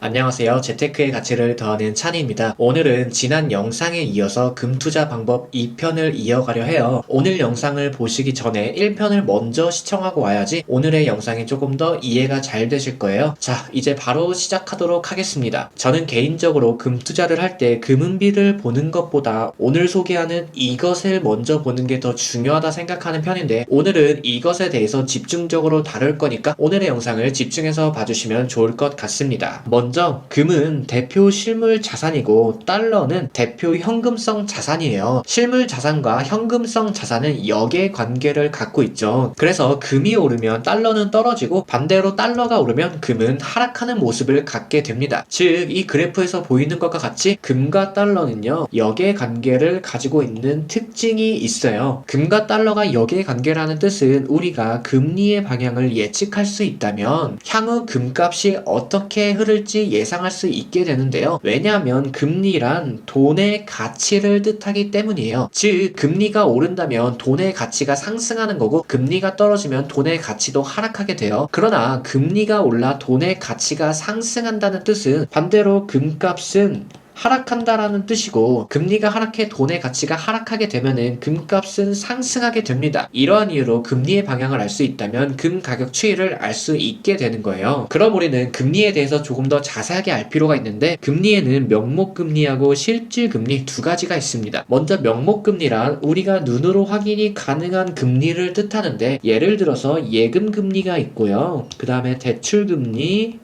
안녕하세요. 재테크의 가치를 더하는 찬희입니다. 오늘은 지난 영상에 이어서 금투자 방법 2편을 이어가려 해요. 오늘 영상을 보시기 전에 1편을 먼저 시청하고 와야지 오늘의 영상이 조금 더 이해가 잘 되실 거예요. 자, 이제 바로 시작하도록 하겠습니다. 저는 개인적으로 금투자를 할 때 금은비를 보는 것보다 오늘 소개하는 이것을 먼저 보는 게 더 중요하다 생각하는 편인데, 오늘은 이것에 대해서 집중적으로 다룰 거니까 오늘의 영상을 집중해서 봐주시면 좋을 것 같습니다. 먼저 금은 대표 실물 자산이고 달러는 대표 현금성 자산이에요. 실물 자산과 현금성 자산은 역의 관계를 갖고 있죠. 그래서 금이 오르면 달러는 떨어지고 반대로 달러가 오르면 금은 하락하는 모습을 갖게 됩니다. 즉, 이 그래프에서 보이는 것과 같이 금과 달러는요, 역의 관계를 가지고 있는 특징이 있어요. 금과 달러가 역의 관계라는 뜻은 우리가 금리의 방향을 예측할 수 있다면 향후 금값이 어떻게 흐를지 예상할 수 있게 되는데요. 왜냐하면 금리란 돈의 가치를 뜻하기 때문이에요. 즉, 금리가 오른다면 돈의 가치가 상승하는 거고, 금리가 떨어지면 돈의 가치도 하락하게 돼요. 그러나 금리가 올라 돈의 가치가 상승한다는 뜻은 반대로 금값은 하락한다라는 뜻이고, 금리가 하락해 돈의 가치가 하락하게 되면은 금값은 상승하게 됩니다. 이러한 이유로 금리의 방향을 알 수 있다면 금 가격 추이를 알 수 있게 되는 거예요. 그럼 우리는 금리에 대해서 조금 더 자세하게 알 필요가 있는데, 금리에는 명목금리하고 실질금리 두 가지가 있습니다. 먼저 명목금리란 우리가 눈으로 확인이 가능한 금리를 뜻하는데, 예를 들어서 예금금리가 있고요. 그 다음에 대출금리,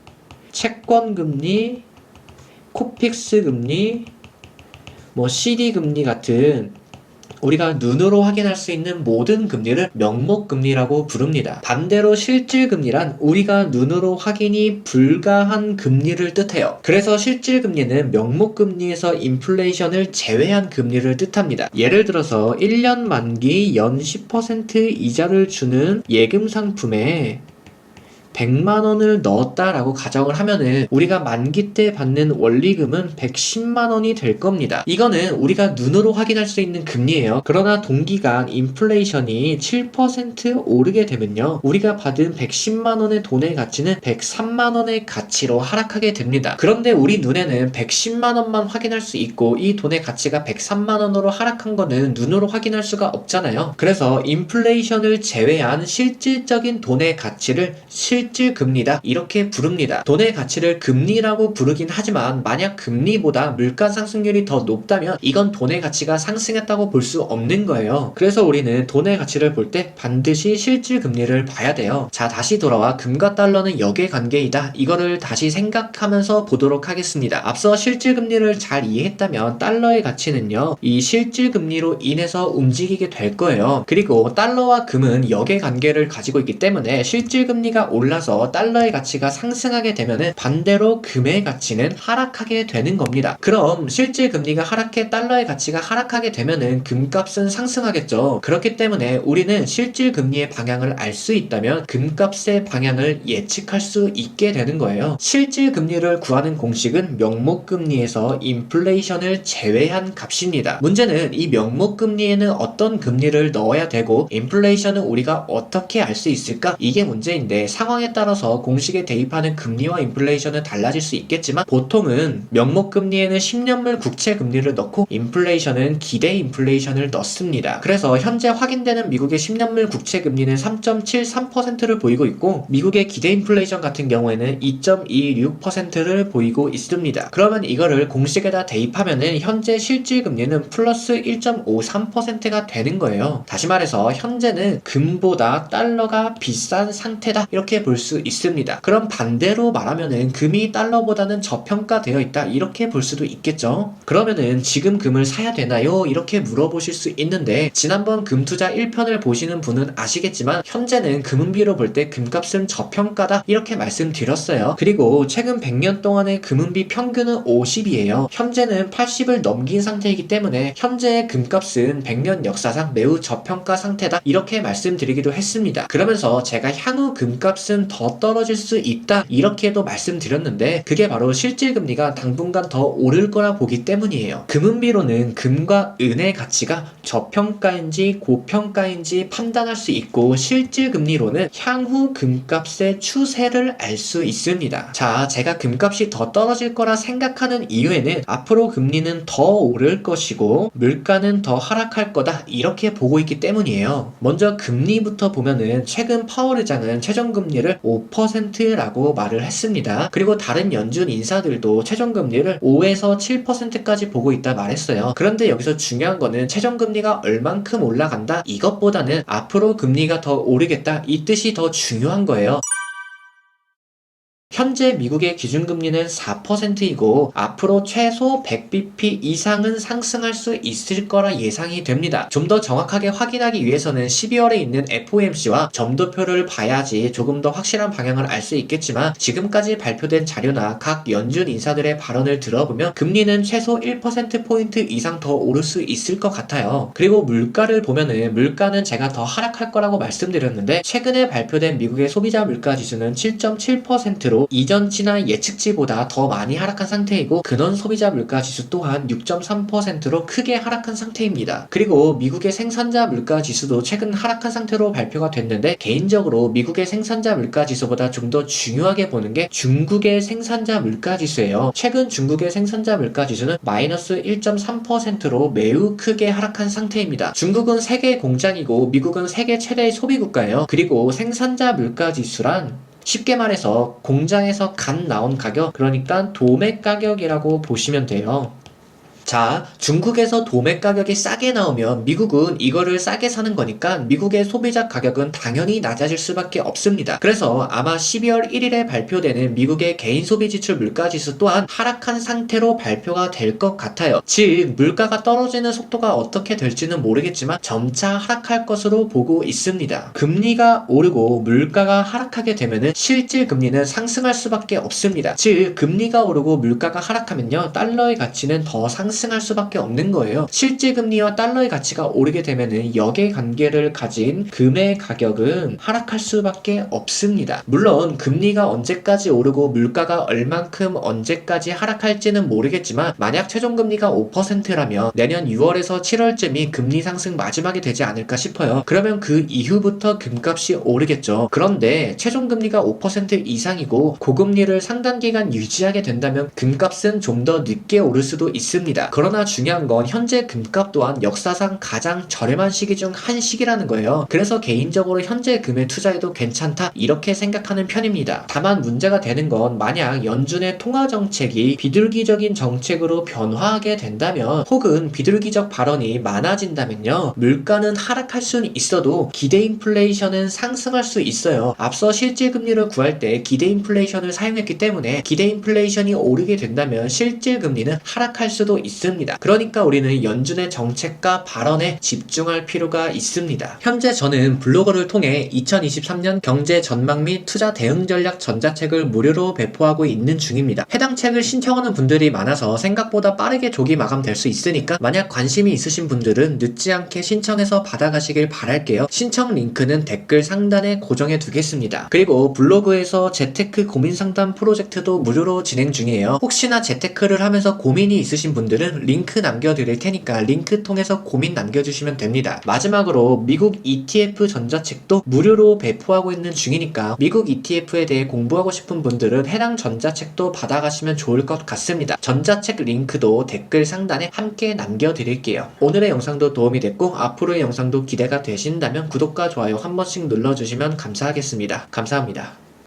채권금리, 코픽스 금리, CD 금리 같은 우리가 눈으로 확인할 수 있는 모든 금리를 명목금리라고 부릅니다. 반대로 실질금리란 우리가 눈으로 확인이 불가한 금리를 뜻해요. 그래서 실질금리는 명목금리에서 인플레이션을 제외한 금리를 뜻합니다. 예를 들어서 1년 만기 연 10% 이자를 주는 예금 상품에 100만원을 넣었다라고 가정을 하면은 우리가 만기 때 받는 원리금은 110만원이 될 겁니다. 이거는 우리가 눈으로 확인할 수 있는 금리예요. 그러나 동기간 인플레이션이 7% 오르게 되면요, 우리가 받은 110만원의 돈의 가치는 103만원의 가치로 하락하게 됩니다. 그런데 우리 눈에는 110만원만 확인할 수 있고 이 돈의 가치가 103만원으로 하락한 거는 눈으로 확인할 수가 없잖아요. 그래서 인플레이션을 제외한 실질적인 돈의 가치를 실질금리다 이렇게 부릅니다. 돈의 가치를 금리라고 부르긴 하지만 만약 금리보다 물가 상승률이 더 높다면 이건 돈의 가치가 상승했다고 볼 수 없는 거예요. 그래서 우리는 돈의 가치를 볼 때 반드시 실질금리를 봐야 돼요. 자, 다시 돌아와 금과 달러는 역의 관계이다, 이거를 다시 생각하면서 보도록 하겠습니다. 앞서 실질금리를 잘 이해했다면 달러의 가치는요, 이 실질금리로 인해서 움직이게 될 거예요. 그리고 달러와 금은 역의 관계를 가지고 있기 때문에 실질금리가 올라서 달러의 가치가 상승하게 되면은 반대로 금의 가치는 하락하게 되는 겁니다. 그럼 실질금리가 하락해 달러의 가치가 하락하게 되면은 금값은 상승하겠죠. 그렇기 때문에 우리는 실질금리의 방향을 알 수 있다면 금값의 방향을 예측할 수 있게 되는 거예요. 실질금리를 구하는 공식은 명목금리에서 인플레이션을 제외한 값입니다. 문제는 이 명목금리에는 어떤 금리를 넣어야 되고 인플레이션은 우리가 어떻게 알 수 있을까? 이게 문제인데, 상황에 따라서 공식에 대입하는 금리와 인플레이션은 달라질 수 있겠지만 보통은 명목금리에는 10년물 국채금리를 넣고 인플레이션은 기대 인플레이션을 넣습니다. 그래서 현재 확인되는 미국의 10년물 국채금리는 3.73%를 보이고 있고 미국의 기대 인플레이션 같은 경우에는 2.26%를 보이고 있습니다. 그러면 이거를 공식에다 대입하면은 현재 실질금리는 플러스 1.53%가 되는 거예요. 다시 말해서 현재는 금보다 달러가 비싼 상태다 이렇게 볼 수 있습니다. 그럼 반대로 말하면은 금이 달러보다는 저평가되어 있다 이렇게 볼 수도 있겠죠. 그러면은 지금 금을 사야 되나요? 이렇게 물어보실 수 있는데, 지난번 금투자 1편을 보시는 분은 아시겠지만 현재는 금은비로 볼 때 금값은 저평가다 이렇게 말씀드렸어요. 그리고 최근 100년 동안의 금은비 평균은 50이에요. 현재는 80을 넘긴 상태이기 때문에 현재의 금값은 100년 역사상 매우 저평가 상태다 이렇게 말씀드리기도 했습니다. 그러면서 제가 향후 금값은 금리는 더 떨어질 수 있다 이렇게도 말씀드렸는데 그게 바로 실질금리가 당분간 더 오를 거라 보기 때문이에요. 금은비로는 금과 은의 가치가 저평가인지 고평가인지 판단할 수 있고 실질금리로는 향후 금값의 추세를 알 수 있습니다. 자, 제가 금값이 더 떨어질 거라 생각하는 이유에는 앞으로 금리는 더 오를 것이고 물가는 더 하락할 거다 이렇게 보고 있기 때문이에요. 먼저 금리부터 보면은 최근 파월 의장은 최종금리를 5%라고 말을 했습니다. 그리고 다른 연준 인사들도 최종금리를 5에서 7%까지 보고 있다 말했어요. 그런데 여기서 중요한 거는 최종금리가 얼만큼 올라간다 이것보다는 앞으로 금리가 더 오르겠다 이 뜻이 더 중요한 거예요. 현재 미국의 기준금리는 4%이고 앞으로 최소 100bp 이상은 상승할 수 있을 거라 예상이 됩니다. 좀 더 정확하게 확인하기 위해서는 12월에 있는 FOMC와 점도표를 봐야지 조금 더 확실한 방향을 알 수 있겠지만 지금까지 발표된 자료나 각 연준 인사들의 발언을 들어보면 금리는 최소 1%포인트 이상 더 오를 수 있을 것 같아요. 그리고 물가를 보면은 물가는 제가 더 하락할 거라고 말씀드렸는데 최근에 발표된 미국의 소비자 물가 지수는 7.7%로 이전치나 예측치보다 더 많이 하락한 상태이고 근원 소비자 물가 지수 또한 6.3%로 크게 하락한 상태입니다. 그리고 미국의 생산자 물가 지수도 최근 하락한 상태로 발표가 됐는데 개인적으로 미국의 생산자 물가 지수보다 좀 더 중요하게 보는 게 중국의 생산자 물가 지수예요. 최근 중국의 생산자 물가 지수는 마이너스 1.3%로 매우 크게 하락한 상태입니다. 중국은 세계 공장이고 미국은 세계 최대의 소비 국가예요. 그리고 생산자 물가 지수란 쉽게 말해서 공장에서 갓 나온 가격, 그러니까 도매 가격이라고 보시면 돼요. 자, 중국에서 도매 가격이 싸게 나오면 미국은 이거를 싸게 사는 거니까 미국의 소비자 가격은 당연히 낮아질 수밖에 없습니다. 그래서 아마 12월 1일에 발표되는 미국의 개인 소비 지출 물가 지수 또한 하락한 상태로 발표가 될 것 같아요. 즉, 물가가 떨어지는 속도가 어떻게 될지는 모르겠지만 점차 하락할 것으로 보고 있습니다. 금리가 오르고 물가가 하락하게 되면은 실질 금리는 상승할 수밖에 없습니다. 즉, 금리가 오르고 물가가 하락하면요, 달러의 가치는 더 상승할 수밖에 없는 거예요. 실질금리와 달러의 가치가 오르게 되면은 역의 관계를 가진 금의 가격은 하락할 수밖에 없습니다. 물론 금리가 언제까지 오르고 물가가 얼만큼 언제까지 하락할지는 모르겠지만 만약 최종금리가 5%라면 내년 6월에서 7월쯤이 금리 상승 마지막이 되지 않을까 싶어요. 그러면 그 이후부터 금값이 오르겠죠. 그런데 최종금리가 5% 이상이고 고금리를 상당 기간 유지하게 된다면 금값은 좀 더 늦게 오를 수도 있습니다. 그러나 중요한 건 현재 금값 또한 역사상 가장 저렴한 시기 중 한 시기라는 거예요. 그래서 개인적으로 현재 금에 투자해도 괜찮다 이렇게 생각하는 편입니다. 다만 문제가 되는 건 만약 연준의 통화 정책이 비둘기적인 정책으로 변화하게 된다면 혹은 비둘기적 발언이 많아진다면요, 물가는 하락할 수는 있어도 기대 인플레이션은 상승할 수 있어요. 앞서 실질금리를 구할 때 기대 인플레이션을 사용했기 때문에 기대 인플레이션이 오르게 된다면 실질금리는 하락할 수도 있습니다. 그러니까 우리는 연준의 정책과 발언에 집중할 필요가 있습니다. 현재 저는 블로거를 통해 2023년 경제 전망 및 투자 대응 전략 전자책을 무료로 배포하고 있는 중입니다. 해당 책을 신청하는 분들이 많아서 생각보다 빠르게 조기 마감될 수 있으니까 만약 관심이 있으신 분들은 늦지 않게 신청해서 받아가시길 바랄게요. 신청 링크는 댓글 상단에 고정해 두겠습니다. 그리고 블로그에서 재테크 고민 상담 프로젝트도 무료로 진행 중이에요. 혹시나 재테크를 하면서 고민이 있으신 분들은 링크 남겨드릴 테니까 링크 통해서 고민 남겨주시면 됩니다. 마지막으로 미국 ETF 전자책도 무료로 배포하고 있는 중이니까 미국 ETF에 대해 공부하고 싶은 분들은 해당 전자책도 받아가시면 좋을 것 같습니다. 전자책 링크도 댓글 상단에 함께 남겨드릴게요. 오늘의 영상도 도움이 됐고 앞으로의 영상도 기대가 되신다면 구독과 좋아요 한 번씩 눌러주시면 감사하겠습니다. 감사합니다.